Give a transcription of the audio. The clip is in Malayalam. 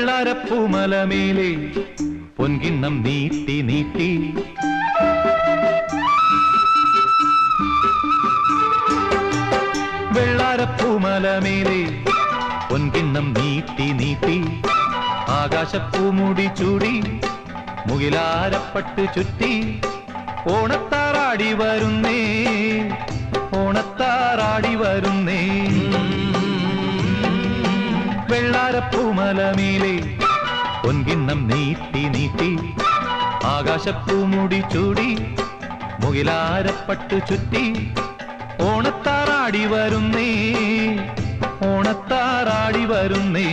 വെള്ളാരപ്പൂമലമേലെ പൊൻകിണ്ണം നീട്ടി നീട്ടി വെള്ളാരപ്പൂമലമേലെ പൊൻകിണ്ണം നീട്ടി നീട്ടി ആകാശപ്പൂമുടി ചൂടി മുകിലാരപ്പട്ട് ചുറ്റി ഓണത്താറാടി വരുന്നേ ഓണത്താറാടി വരുന്നേ വെള്ളാരപ്പൂമലമേലെ പൊൻകിണ്ണം നീട്ടി നീട്ടി ആകാശപ്പൂമുടി ചൂടി മുകിലാരപ്പട്ട് ചുറ്റി ഓണത്താറാടി വരുന്നേ ഓണത്താറാടി വരുന്നേ